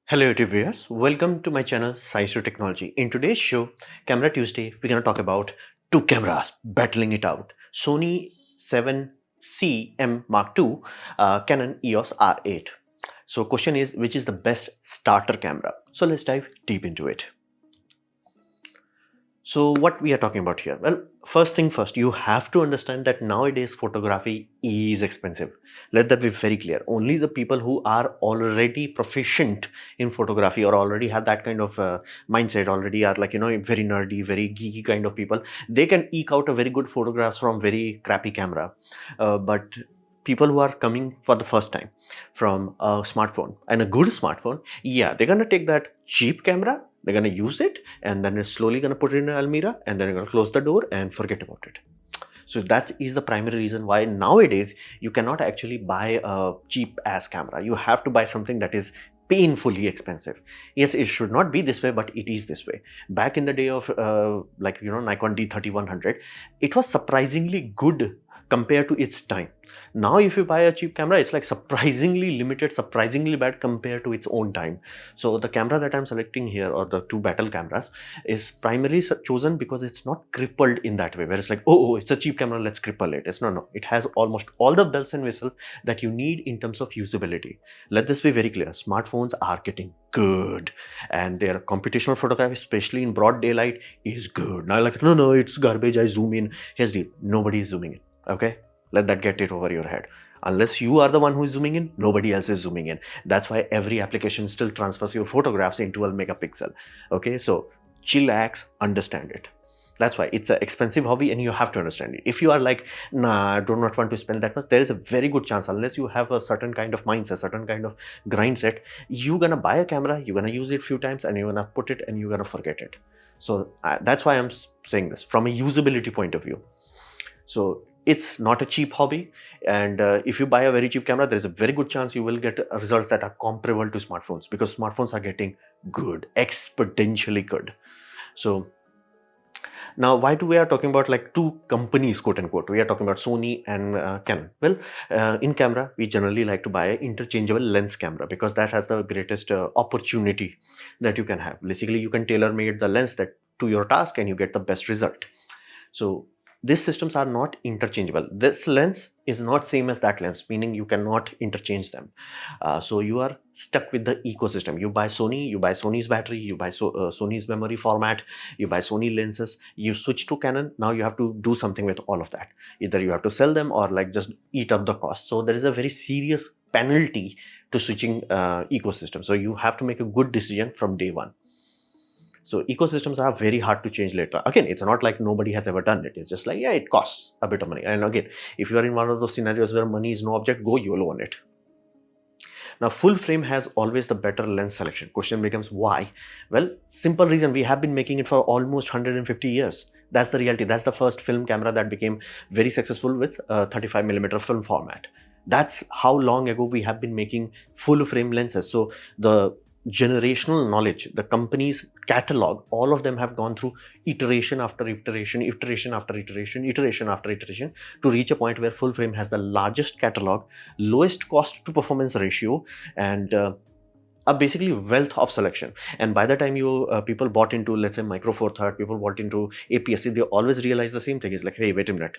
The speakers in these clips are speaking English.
Hello YouTube viewers, welcome to my channel Science to Technology. In today's show, Camera Tuesday, we're going to talk about two cameras battling it out. Sony a7CM Mark II, Canon EOS R8. So question is, which is the best starter camera? So let's dive deep into it. So what we are talking about here? Well, first thing first, you have to understand that nowadays photography is expensive. Let that be very clear. Only the people who are already proficient in photography or already have that kind of mindset, already are like, very nerdy, very geeky kind of people, they can eke out a very good photographs from very crappy camera. But people who are coming for the first time from a smartphone and a good smartphone, yeah, they're gonna take that cheap camera, they're gonna use it, and then they're slowly gonna put it in an almirah, and then you're gonna close the door and forget about it. So that is the primary reason why nowadays you cannot actually buy a cheap ass camera. You have to buy something that is painfully expensive. Yes, it should not be this way, but it is this way. Back in the day of Nikon D3100, it was surprisingly good compared to its time. Now if you buy a cheap camera, it's like surprisingly limited, surprisingly bad compared to its own time. So the camera that I'm selecting here, or the two battle cameras, is primarily chosen because it's not crippled in that way, where it's like, oh, it's a cheap camera, let's cripple it. It's no, it has almost all the bells and whistles that you need in terms of usability. Let this be very clear, smartphones are getting good, and their computational photography, especially in broad daylight, is good. Now like, no, it's garbage, I zoom in. Here's the deal, nobody is zooming in. Okay, let that get it over your head. Unless you are the one who is zooming in, nobody else is zooming in. That's why every application still transfers your photographs in 12 megapixel. Okay, so chillax, understand it. That's why it's an expensive hobby and you have to understand it. If you are like, nah, I do not want to spend that much, there is a very good chance, unless you have a certain kind of mindset, certain kind of grind set, you're gonna buy a camera, you're gonna use it a few times, and you're gonna put it and you're gonna forget it. So that's why I'm saying this from a usability point of view. So it's not a cheap hobby, and if you buy a very cheap camera, there is a very good chance you will get results that are comparable to smartphones, because smartphones are getting good, exponentially good. So now, why do we are talking about like two companies, quote unquote? We are talking about Sony and Canon. Well, in camera, we generally like to buy an interchangeable lens camera, because that has the greatest opportunity that you can have. Basically, you can tailor-made the lens that to your task and you get the best result. So these systems are not interchangeable. This lens is not same as that lens, meaning you cannot interchange them. So you are stuck with the ecosystem. You buy Sony, you buy Sony's battery, you buy Sony's memory format, you buy Sony lenses, you switch to Canon. Now you have to do something with all of that. Either you have to sell them or like just eat up the cost. So there is a very serious penalty to switching ecosystem. So you have to make a good decision from day one. So ecosystems are very hard to change later. Again, it's not like nobody has ever done it. It's just like, yeah, it costs a bit of money. And again, if you are in one of those scenarios where money is no object, go YOLO on it. Now, full frame has always the better lens selection. Question becomes why? Well, simple reason, we have been making it for almost 150 years. That's the reality. That's the first film camera that became very successful with 35mm film format. That's how long ago we have been making full frame lenses. So the generational knowledge, the company's catalog, all of them have gone through iteration after iteration, iteration after iteration, iteration after iteration, to reach a point where full frame has the largest catalog, lowest cost to performance ratio, and a basically wealth of selection. And by the time you people bought into, let's say, Micro Four Third, people bought into APS-C, they always realize the same thing. It's like, hey, wait a minute,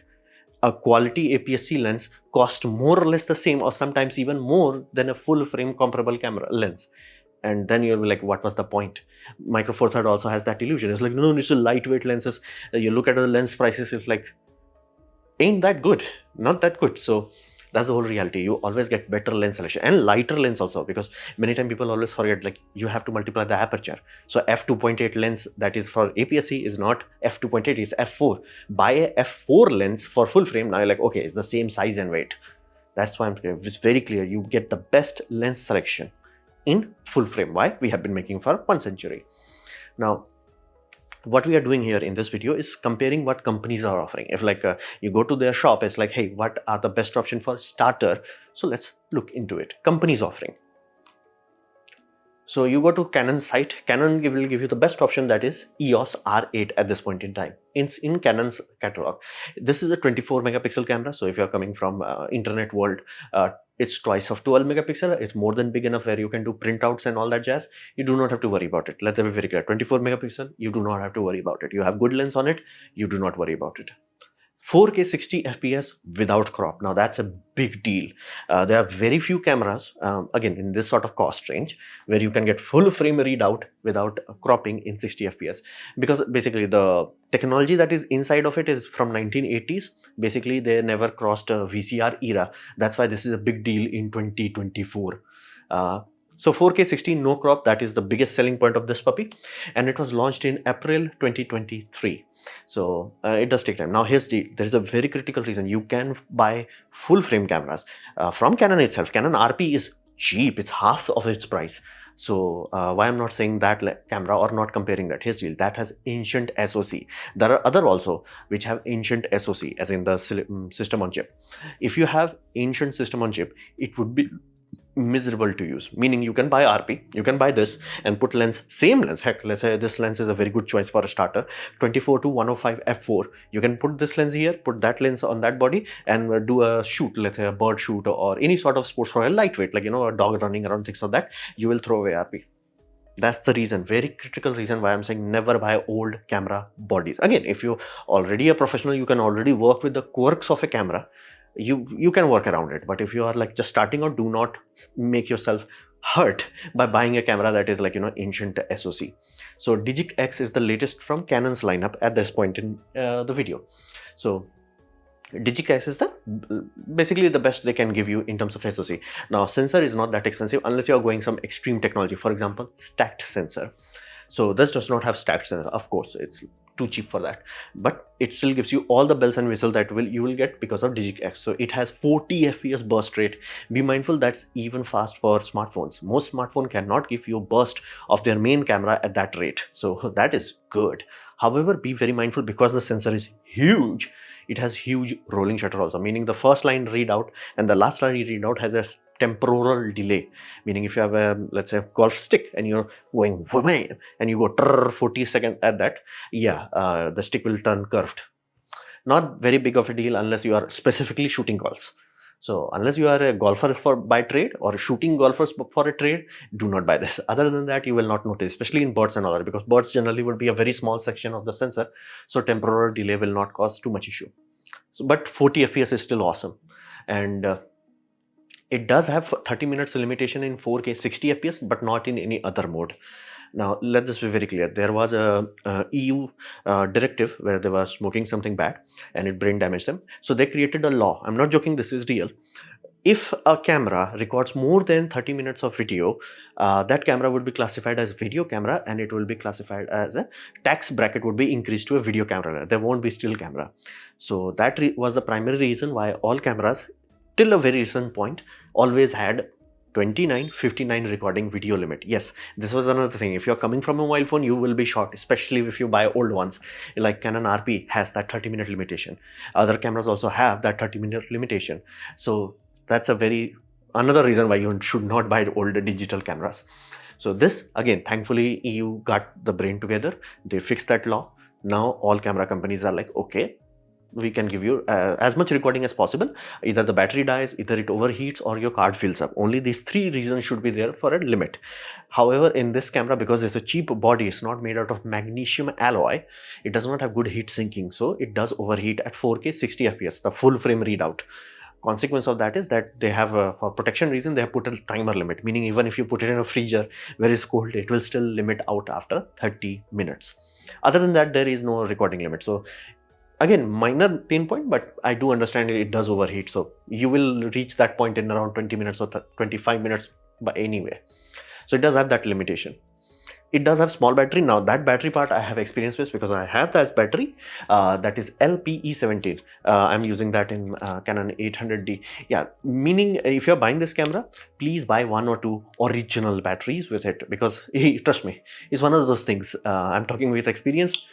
a quality APS-C lens cost more or less the same, or sometimes even more than a full frame comparable camera lens. And then you'll be like, what was the point? Micro Four Third also has that illusion. It's like, no, it's a lightweight lenses. You look at the lens prices, it's like, ain't that good, not that good. So that's the whole reality. You always get better lens selection and lighter lens also, because many times people always forget, like, you have to multiply the aperture. So f2.8 lens that is for APS-C is not f2.8, it's f4. Buy a f4 lens for full frame. Now you're like, okay, it's the same size and weight. That's why it's very clear. You get the best lens selection in full frame. Why? We have been making for 1 century. Now, what we are doing here in this video is comparing what companies are offering. If like you go to their shop, it's like, hey, what are the best option for starter? So let's look into it. Companies offering. So you go to Canon site. Canon will give you the best option, that is EOS R8 at this point in time in Canon's catalog. This is a 24 megapixel camera. So if you're coming from internet world, it's twice of 12 megapixel. It's more than big enough where you can do printouts and all that jazz. You do not have to worry about it. Let them be very clear. 24 megapixel, you do not have to worry about it. You have good lens on it. You do not worry about it. 4K 60 FPS without crop. Now that's a big deal. There are very few cameras, again in this sort of cost range, where you can get full frame readout without cropping in 60 FPS. Because basically the technology that is inside of it is from 1980s. Basically they never crossed a VCR era. That's why this is a big deal in 2024. So 4K 60 no crop, that is the biggest selling point of this puppy, and it was launched in April 2023. So it does take time. Now here's there is a very critical reason. You can buy full frame cameras from Canon itself. Canon RP is cheap, it's half of its price. So why I'm not saying that camera or not comparing that? Here's the deal. That has ancient SoC. There are other also which have ancient SoC, as in the system on chip. If you have ancient system on chip, it would be miserable to use. Meaning you can buy RP, you can buy this and put lens, same lens. Heck, let's say this lens is a very good choice for a starter, 24 to 105 f4. You can put this lens here, put that lens on that body, and do a shoot, let's say a bird shoot or any sort of sports for a lightweight, like, you know, a dog running around, things like that. You will throw away RP. That's the reason, very critical reason why I'm saying never buy old camera bodies. Again, if you're already a professional, you can already work with the quirks of a camera, you can work around it. But if you are like just starting out, do not make yourself hurt by buying a camera that is like, you know, ancient SoC. So Digic X is the latest from Canon's lineup at this point in the video. So Digic X is basically the best they can give you in terms of SoC. Now sensor is not that expensive unless you are going some extreme technology, for example stacked sensor. So this does not have stacked sensor, of course it's too cheap for that, but it still gives you all the bells and whistles that you will get because of Digic X. So it has 40 FPS burst rate. Be mindful that's even fast for smartphones. Most smartphone cannot give you a burst of their main camera at that rate, so that is good. However, be very mindful because the sensor is huge. It has huge rolling shutter also, meaning the first line readout and the last line readout has a temporal delay. Meaning if you have a, let's say, golf stick and you're going and you go 40 seconds at that, yeah, the stick will turn curved. Not very big of a deal unless you are specifically shooting golfs. So unless you are a golfer by trade or shooting golfers for a trade, do not buy this. Other than that, you will not notice, especially in birds and all that, because birds generally would be a very small section of the sensor. So temporal delay will not cause too much issue. So, but 40 FPS is still awesome. And it does have 30 minutes limitation in 4K 60 FPS, but not in any other mode. Now, let this be very clear. There was a EU directive where they were smoking something bad and it brain damaged them. So they created a law. I'm not joking, this is real. If a camera records more than 30 minutes of video, that camera would be classified as video camera and it will be classified as a tax bracket would be increased to a video camera. There won't be still camera. So that was the primary reason why all cameras till a very recent point always had 29:59 recording video limit. Yes, this was another thing. If you're coming from a mobile phone, you will be shot, especially if you buy old ones. Like Canon RP has that 30-minute limitation. Other cameras also have that 30-minute limitation. So that's another reason why you should not buy older digital cameras. So this, again, thankfully EU got the brain together. They fixed that law. Now all camera companies are like, okay, we can give you as much recording as possible. Either the battery dies, either it overheats, or your card fills up. Only these three reasons should be there for a limit. However, in this camera, because it's a cheap body, it's not made out of magnesium alloy, it does not have good heat sinking, so it does overheat at 4K 60 FPS, the full frame readout. Consequence of that is that they have for protection reason, they have put a timer limit, meaning even if you put it in a freezer where it's cold, it will still limit out after 30 minutes. Other than that, there is no recording limit. So again, minor pain point, but I do understand it does overheat. So you will reach that point in around 20 minutes or 25 minutes by anyway. So it does have that limitation. It does have small battery. Now that battery part I have experience with because I have that battery. That is LPE17. I'm using that in Canon 800D. Yeah, meaning if you're buying this camera, please buy 1 or 2 original batteries with it, because trust me, it's one of those things. I'm talking with experience.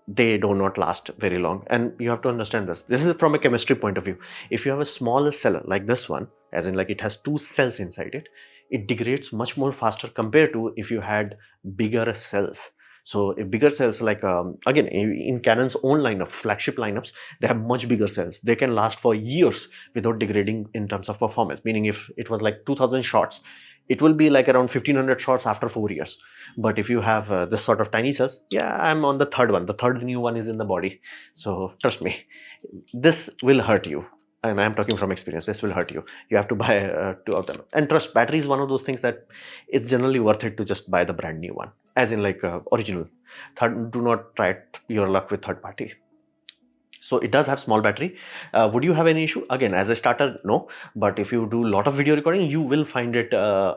They do not last very long, and you have to understand this. This is from a chemistry point of view. If you have a smaller cell like this one, as in like it has 2 cells inside it, it degrades much more faster compared to if you had bigger cells. So a bigger cells, like again in Canon's own lineup, flagship lineups, they have much bigger cells. They can last for years without degrading in terms of performance. Meaning if it was like 2000 shots, it will be like around 1500 shots after 4 years. But if you have this sort of tiny cells, yeah, I'm on the third one. The third new one is in the body. So trust me, this will hurt you. And I'm talking from experience, this will hurt you. You have to buy two of them. And trust, battery is one of those things that it's generally worth it to just buy the brand new one, as in like original. Do not try your luck with third party. So it does have small battery. Would you have any issue? Again, as a starter, no. But if you do a lot of video recording, you will find it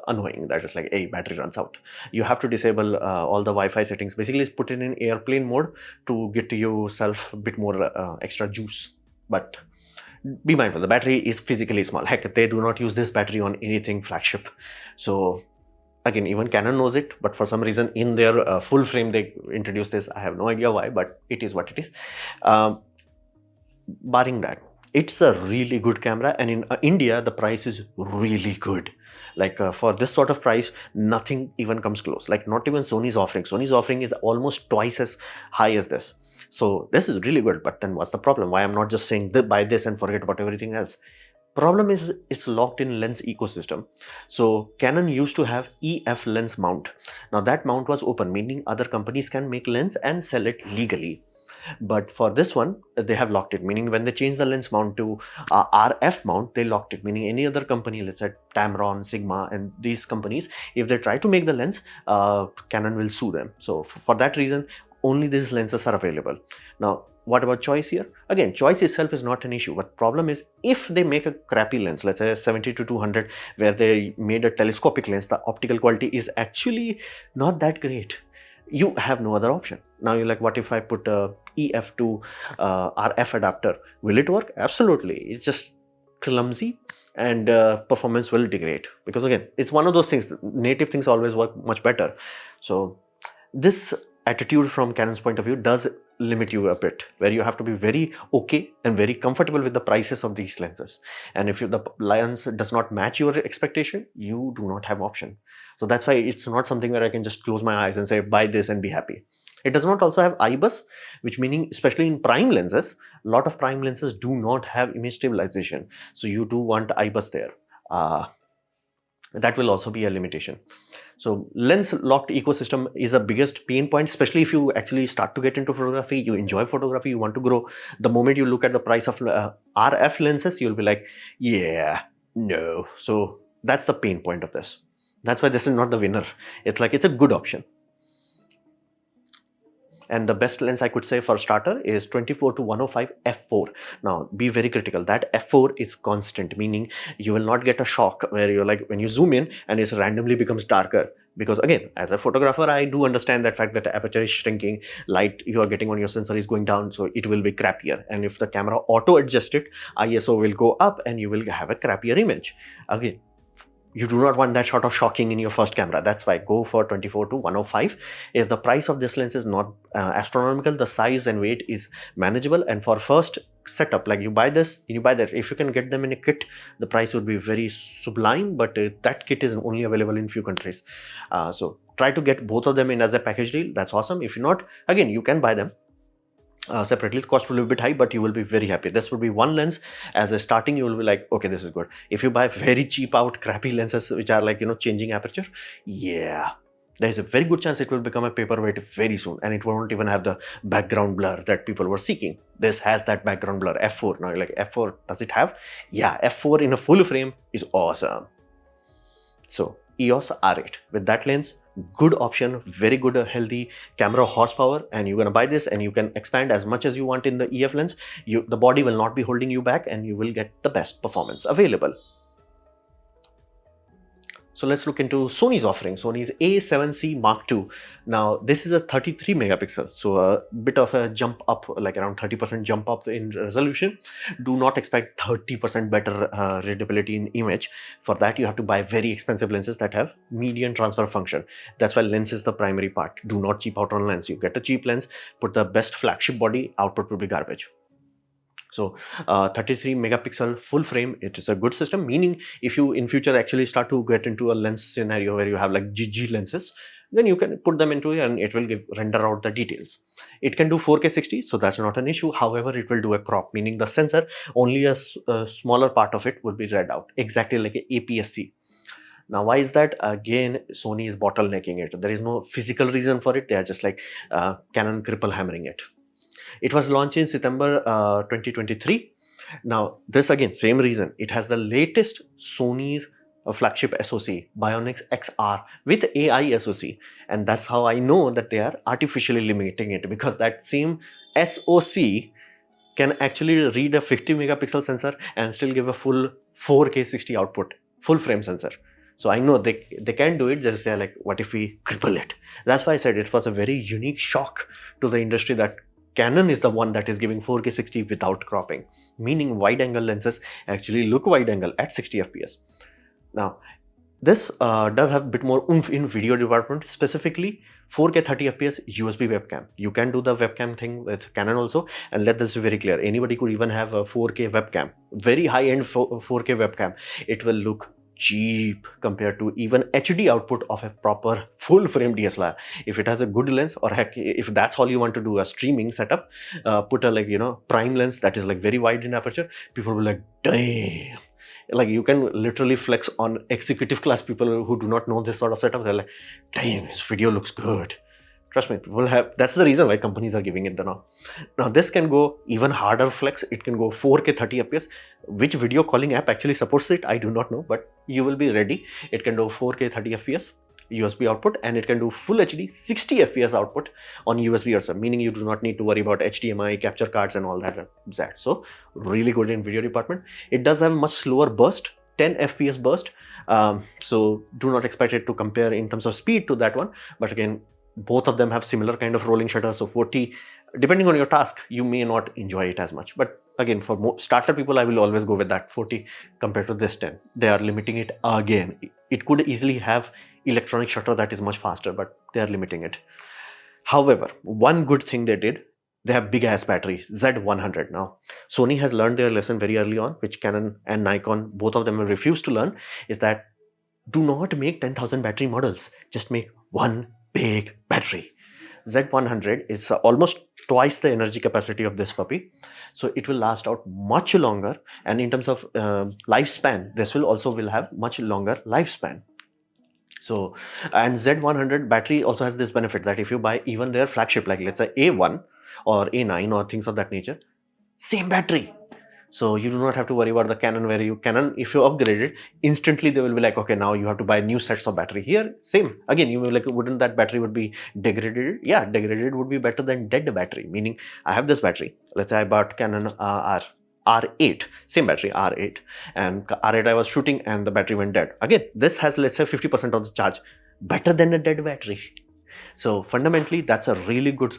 annoying. That is like, hey, battery runs out. You have to disable all the Wi-Fi settings. Basically, put it in airplane mode to get yourself a bit more extra juice. But be mindful, the battery is physically small. Heck, they do not use this battery on anything flagship. So again, even Canon knows it, but for some reason in their full frame they introduced this. I have no idea why, but it is what it is. Barring that, it's a really good camera, and in India the price is really good. Like for this sort of price, nothing even comes close. Like not even Sony's offering is almost twice as high as this. So this is really good. But then what's the problem? Why I'm not just saying buy this and forget about everything else? Problem is it's locked in lens ecosystem. So Canon used to have EF lens mount. Now that mount was open, meaning other companies can make lens and sell it legally. But for this one, they have locked it, meaning when they change the lens mount to RF mount, they locked it, meaning any other company, let's say Tamron, Sigma, and these companies, if they try to make the lens, Canon will sue them. So for that reason, only these lenses are available. Now, what about choice here? Again, choice itself is not an issue, but problem is if they make a crappy lens, let's say 70 to 200, where they made a telescopic lens, the optical quality is actually not that great. You have no other option. Now you're like, what if I put a EF to RF adapter? Will it work? Absolutely. It's just clumsy, and performance will degrade, because again, it's one of those things, native things always work much better. So this attitude from Canon's point of view does limit you a bit, where you have to be very okay and very comfortable with the prices of these lenses. And if the lens does not match your expectation, you do not have option. So that's why it's not something where I can just close my eyes and say buy this and be happy. It does not also have IBIS, which meaning especially in prime lenses, a lot of prime lenses do not have image stabilization. So you do want IBIS there. That will also be a limitation. So lens locked ecosystem is the biggest pain point, especially if you actually start to get into photography, you enjoy photography, you want to grow. The moment you look at the price of RF lenses, you'll be like, yeah, no. So that's the pain point of this. That's why this is not the winner. It's like, it's a good option. And the best lens I could say for starter is 24 to 105 f4. Now be very critical, that f4 is constant, meaning you will not get a shock where you're like, when you zoom in and it randomly becomes darker. Because again, as a photographer, I do understand that fact that the aperture is shrinking, light you are getting on your sensor is going down, so it will be crappier. And if the camera auto adjusts it, ISO will go up and you will have a crappier image. Again, you do not want that sort of shocking in your first camera. That's why go for 24 to 105. If the price of this lens is not astronomical, the size and weight is manageable, and for first setup, like you buy this and you buy that, if you can get them in a kit, the price would be very sublime, but that kit is only available in few countries. So try to get both of them in as a package deal. That's awesome. If not, again, you can buy them separately. The cost will be a bit high, but you will be very happy. This will be one lens as a starting. You will be like, okay, this is good. If you buy very cheap out crappy lenses which are like, you know, changing aperture, yeah, there is a very good chance it will become a paperweight very soon, and it won't even have the background blur that people were seeking. This has that background blur, f4. Now you're like, f4, does it have? Yeah, f4 in a full frame is awesome. So EOS R8 with that lens, good option, very good healthy camera horsepower, and you're gonna buy this and you can expand as much as you want in the EF lens. The body will not be holding you back, and you will get the best performance available. So let's look into Sony's offering. Sony's a7C Mark II. Now this is a 33 megapixel, so a bit of a jump up, like around 30% jump up in resolution. Do not expect 30% better readability in image. For that you have to buy very expensive lenses that have median transfer function. That's why lens is the primary part. Do not cheap out on lens. You get a cheap lens, put the best flagship body, output will be garbage. So 33 megapixel full frame, it is a good system, meaning if you in future actually start to get into a lens scenario where you have like GG lenses, then you can put them into it and it will render out the details. It can do 4K 60, so that's not an issue. However, it will do a crop, meaning the sensor, only a smaller part of it would be read out, exactly like a APS-C. Now, why is that? Again, Sony is bottlenecking it. There is no physical reason for it. They are just like Canon cripple hammering it. It was launched in September 2023. Now, this again, same reason. It has the latest Sony's flagship SoC, Bionics XR with AI SoC. And that's how I know that they are artificially limiting it, because that same SoC can actually read a 50 megapixel sensor and still give a full 4K 60 output, full frame sensor. So I know they can do it, just they're like, what if we cripple it? That's why I said it was a very unique shock to the industry that Canon is the one that is giving 4K 60 without cropping, meaning wide angle lenses actually look wide angle at 60 fps. Now, this does have a bit more oomph in video department, specifically 4K 30 fps USB webcam. You can do the webcam thing with Canon also, and let this be very clear. Anybody could even have a 4K webcam, very high-end 4K webcam. It will look cheap compared to even HD output of a proper full frame DSLR. If it has a good lens, or heck, if that's all you want to do a streaming setup, put a like prime lens that is like very wide in aperture, people will like, damn. Like you can literally flex on executive class people who do not know this sort of setup. They're like, damn, this video looks good. Trust me, people have, that's the reason why companies are giving it the now. Now this can go even harder flex. It can go 4K 30 fps. Which video calling app actually supports it, I do not know, but you will be ready. It can do 4K 30 fps USB output, and it can do full HD 60 fps output on USB also, meaning you do not need to worry about HDMI capture cards and all that. So really good in video department. It does have much slower burst, 10 fps burst, so do not expect it to compare in terms of speed to that one, but again, both of them have similar kind of rolling shutter. So 40, depending on your task, you may not enjoy it as much, but again, for starter people, I will always go with that 40 compared to this 10. They are limiting it again. It could easily have electronic shutter that is much faster, but they are limiting it. However, one good thing they did, they have big ass battery, Z100. Now, Sony has learned their lesson very early on, which Canon and Nikon, both of them have refused to learn, is that do not make 10,000 battery models. Just make one big battery. Z100 is almost twice the energy capacity of this puppy, so it will last out much longer, and in terms of lifespan, this will also have much longer lifespan. So, and Z100 battery also has this benefit that if you buy even their flagship, like let's say A1 or A9 or things of that nature, same battery. So you do not have to worry about the Canon, where Canon, if you upgrade it, instantly they will be like, okay, now you have to buy new sets of battery. Here, same. Again, you will be like, wouldn't that battery would be degraded? Yeah, degraded would be better than dead battery. Meaning, I have this battery. Let's say I bought Canon R8, same battery, R8. And R8 I was shooting and the battery went dead. Again, this has, let's say, 50% of the charge. Better than a dead battery. So fundamentally, that's a really good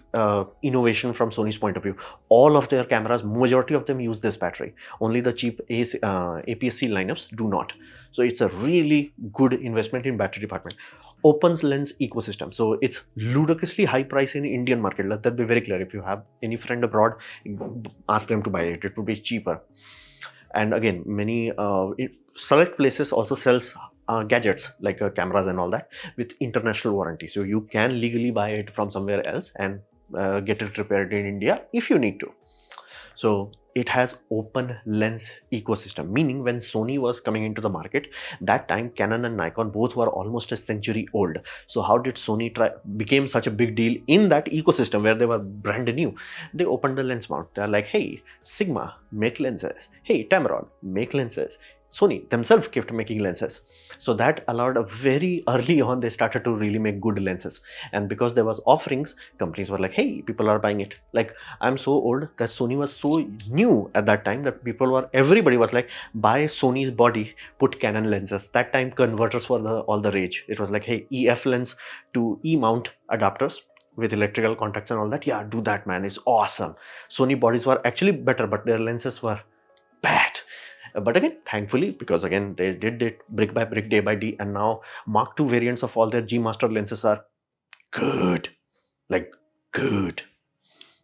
innovation from Sony's point of view. All of their cameras, majority of them use this battery. Only the cheap APS-C lineups do not. So it's a really good investment in battery department. Opens lens ecosystem. So it's ludicrously high price in Indian market. Let that be very clear. If you have any friend abroad, ask them to buy it. It would be cheaper. And again, many select places also sells gadgets like cameras and all that with international warranty. So you can legally buy it from somewhere else and get it repaired in India if you need to. So it has open lens ecosystem, meaning when Sony was coming into the market, that time Canon and Nikon both were almost a century old. So how did Sony became such a big deal in that ecosystem where they were brand new? They opened the lens mount. They're like, hey, Sigma, make lenses. Hey, Tamron, make lenses. Sony themselves kept making lenses. So that allowed a very early on, they started to really make good lenses. And because there was offerings, companies were like, hey, people are buying it. Like, I'm so old that Sony was so new at that time that everybody was like, buy Sony's body, put Canon lenses. That time converters were all the rage. It was like, hey, EF lens to E mount adapters with electrical contacts and all that. Yeah, do that, man. It's awesome. Sony bodies were actually better, but their lenses were bad. But again, thankfully, because again, they did it brick by brick, day by day, and now Mark II variants of all their G Master lenses are good. Like, good.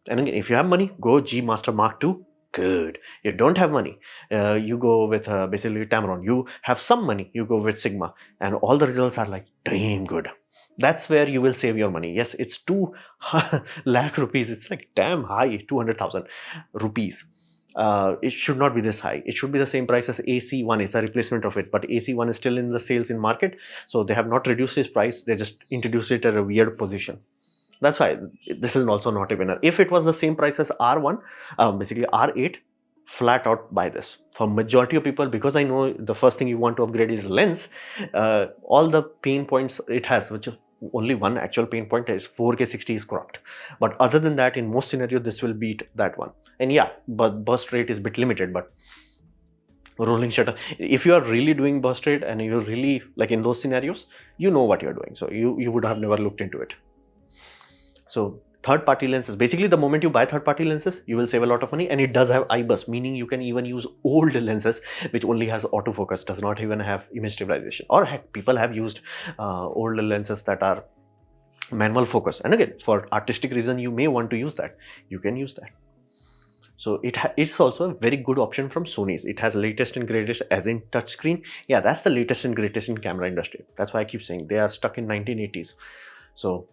And again, if you have money, go G Master Mark II. good. You don't have money, you go with basically Tamron. You have some money, you go with Sigma, and all the results are like damn good. That's where you will save your money. Yes, it's 2 lakh rupees. It's like damn high, 200,000 rupees. It should not be this high. It should be the same price as AC1. It's a replacement of it, but AC1 is still in the sales in market, so they have not reduced its price. They just introduced it at a weird position. That's why this is also not a winner. If it was the same price as R1, basically R8, flat out buy this. For majority of people, because I know the first thing you want to upgrade is lens, all the pain points it has, which only one actual pain point is 4K 60 is cropped. But other than that, in most scenarios, this will beat that one. And yeah, but burst rate is a bit limited, but rolling shutter, if you are really doing burst rate and you're really like in those scenarios, you know what you're doing. So you would have never looked into it. So third-party lenses, basically the moment you buy third-party lenses, you will save a lot of money, and it does have IBIS, meaning you can even use old lenses which only has autofocus, does not even have image stabilization. Or heck, people have used old lenses that are manual focus, and again, for artistic reason, you may want to use that. You can use that. So it's also a very good option from Sony's. It has latest and greatest, as in touchscreen. Yeah, that's the latest and greatest in camera industry. That's why I keep saying they are stuck in 1980s. So,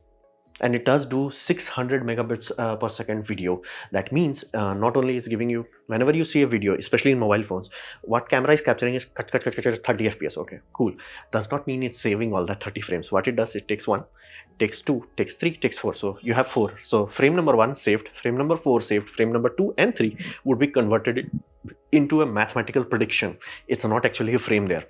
and it does do 600 megabits per second video. That means not only is giving you, whenever you see a video, especially in mobile phones, what camera is capturing is 30 fps. Okay, cool. Does not mean it's saving all that 30 frames. What it does, it takes 1, takes 2, takes 3, takes 4. So you have 4. So frame number 1 saved, frame number 4 saved, frame number 2 and 3 would be converted into a mathematical prediction. It's not actually a frame there.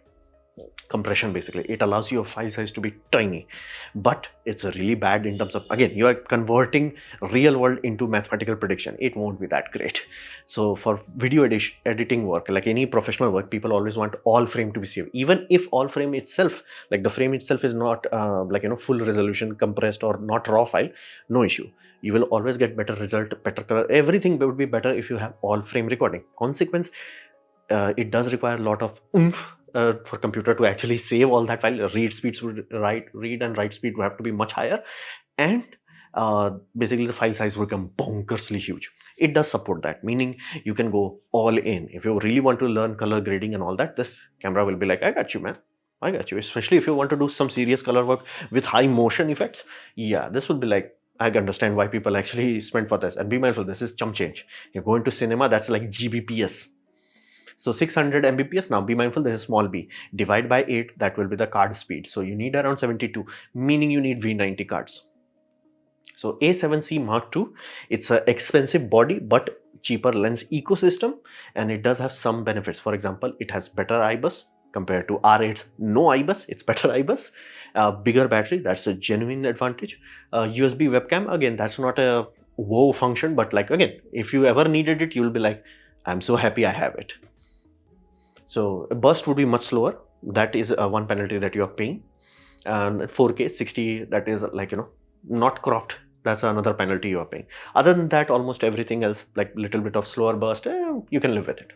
Compression, basically it allows your file size to be tiny, but it's really bad in terms of, again, you are converting real world into mathematical prediction. It won't be that great. So for video editing work, like any professional work, people always want all frame to be saved, even if all frame itself, like the frame itself is not full resolution, compressed or not raw file, no issue. You will always get better result, better color, everything would be better if you have all frame recording. Consequence, it does require a lot of oomph for computer to actually save all that file. Read speeds would read and write speed would have to be much higher, and basically the file size will become bonkersly huge. It does support that, meaning you can go all in. If you really want to learn color grading and all that, this camera will be like, I got you, man, I got you. Especially if you want to do some serious color work with high motion effects, yeah, this would be like, I understand why people actually spend for this. And be mindful, this is chump change. You're going to cinema, that's like Gbps. So 600 Mbps, now be mindful, this is small b. Divide by 8, that will be the card speed. So you need around 72, meaning you need V90 cards. So A7C Mark II, it's an expensive body, but cheaper lens ecosystem, and it does have some benefits. For example, it has better IBIS compared to R8's no IBIS, it's better IBIS. Bigger battery, that's a genuine advantage. USB webcam, again, that's not a wow function, but like, again, if you ever needed it, you'll be like, I'm so happy I have it. So a burst would be much slower. That is one penalty that you are paying. And 4K 60, that is like, not cropped. That's another penalty you are paying. Other than that, almost everything else, like little bit of slower burst, you can live with it.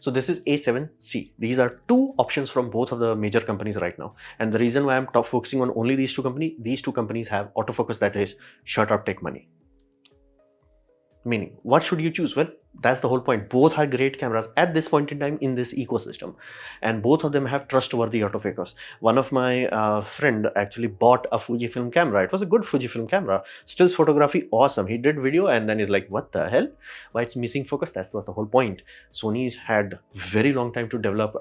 So this is A7C. These are two options from both of the major companies right now. And the reason why I'm focusing on only these two companies have autofocus that is shut up, take money. Meaning, what should you choose? Well, that's the whole point. Both are great cameras at this point in time in this ecosystem, and both of them have trustworthy autofocus. One of my friend actually bought a Fujifilm camera. It was a good Fujifilm camera, stills photography awesome. He did video and then he's like, what the hell, why it's missing focus? That's not the whole point. Sony's had very long time to develop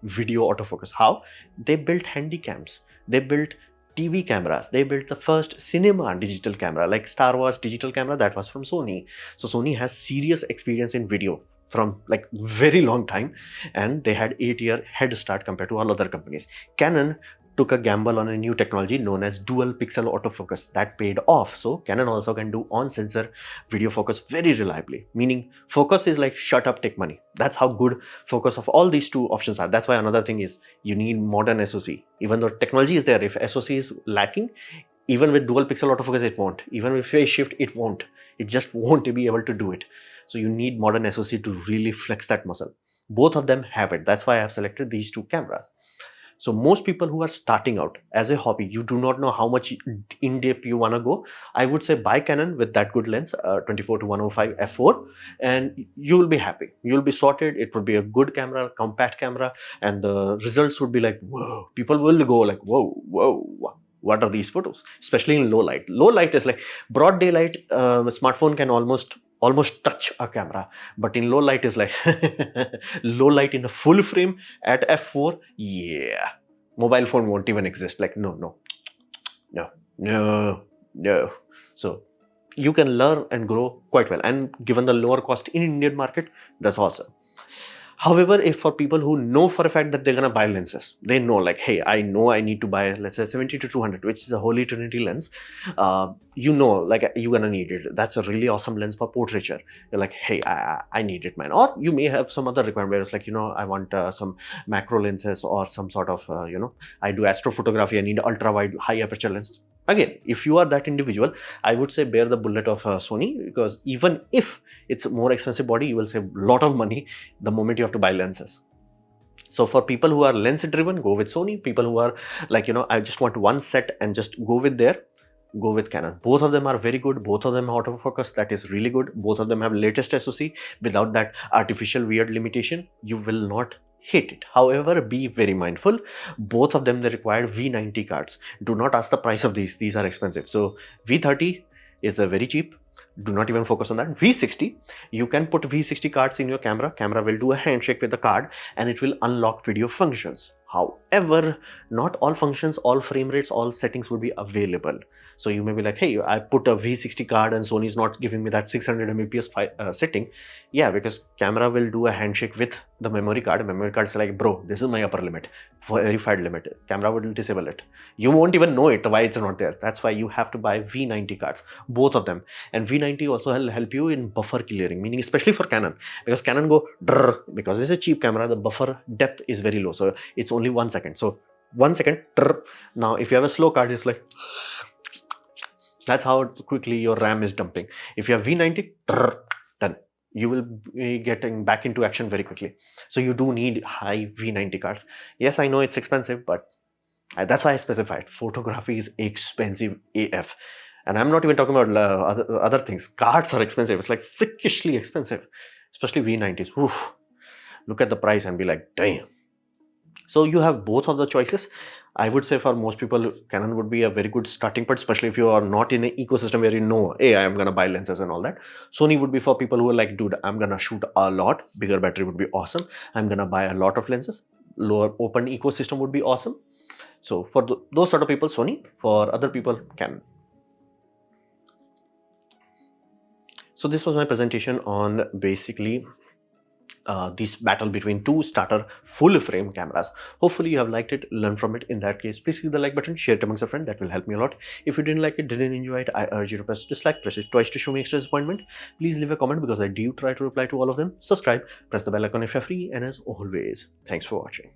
video autofocus. How? They built handycams, they built TV cameras, they built the first cinema digital camera, like Star Wars digital camera, that was from Sony. So Sony has serious experience in video from like very long time, and they had 8-year head start compared to all other companies. Canon took a gamble on a new technology known as dual pixel autofocus. That paid off. So Canon also can do on-sensor video focus very reliably, meaning focus is like shut up, take money. That's how good focus of all these two options are. That's why another thing is you need modern SoC. Even though technology is there, if SoC is lacking, even with dual pixel autofocus, it won't. Even with phase shift, it won't. It just won't be able to do it. So you need modern SoC to really flex that muscle. Both of them have it. That's why I have selected these two cameras. So most people who are starting out as a hobby, you do not know how much in depth you want to go. I would say buy Canon with that good lens, 24 to 105 f4, and you will be happy. You will be sorted. It would be a good camera, compact camera, and the results would be like, whoa. People will go like, whoa. What are these photos? Especially in low light. Low light is like broad daylight. A smartphone can almost touch a camera, but in low light is like low light in a full frame at f4. Yeah, mobile phone won't even exist. Like no. So you can learn and grow quite well, and given the lower cost in Indian market, that's awesome. However, if for people who know for a fact that they're gonna buy lenses, they know like, hey, I know I need to buy, let's say 70 to 200, which is a holy trinity lens. You know, like you're gonna need it. That's a really awesome lens for portraiture. You're like, hey, I need it, man. Or you may have some other requirement where it's like, I want some macro lenses or some sort of, I do astrophotography. I need ultra wide, high aperture lenses. Again, if you are that individual, I would say bear the bullet of Sony, because even if it's a more expensive body, you will save a lot of money the moment you have to buy lenses. So for people who are lens driven, go with Sony. People who are like, I just want one set and just go with Canon. Both of them are very good. Both of them autofocus, that is really good. Both of them have latest SoC. Without that artificial weird limitation, you will not hate it. However, be very mindful. Both of them, they require V90 cards. Do not ask the price of these. These are expensive. So V30 is a very cheap. Do not even focus on that. V60, you can put V60 cards in your camera. Camera will do a handshake with the card and it will unlock video functions. However, not all functions, all frame rates, all settings will be available. So you may be like, hey, I put a V60 card and Sony is not giving me that 600 Mbps setting. Yeah, because camera will do a handshake with the memory card. Memory card is like, bro, this is my upper limit, verified limit. Camera will disable it. You won't even know it, why it's not there. That's why you have to buy V90 cards, both of them. And V90 also will help you in buffer clearing, meaning especially for Canon, because Canon go drrr, because it's a cheap camera, the buffer depth is very low. So it's only 1 second. So 1 second. Drrr. Now, if you have a slow card, it's like, that's how quickly your RAM is dumping. If you have V90, drrr, done. You will be getting back into action very quickly. So you do need high V90 cards. Yes, I know it's expensive, but that's why I specified. Photography is expensive AF. And I'm not even talking about other things. Cards are expensive. It's like freakishly expensive, especially V90s. Oof. Look at the price and be like, damn. So you have both of the choices. I would say for most people, Canon would be a very good starting point, especially if you are not in an ecosystem where you know, hey, I'm going to buy lenses and all that. Sony would be for people who are like, dude, I'm going to shoot a lot. Bigger battery would be awesome. I'm going to buy a lot of lenses. Lower open ecosystem would be awesome. So for those sort of people, Sony. For other people, Canon. So this was my presentation on basically this battle between two starter full frame cameras. Hopefully you have liked it, learned from it. In that case, please click the like button, share it amongst a friend. That will help me a lot. If you didn't like it, didn't enjoy it, I urge you to press dislike, press it twice to show me extra disappointment. Please leave a comment because I do try to reply to all of them. Subscribe, press the bell icon if you're free, and as always, thanks for watching.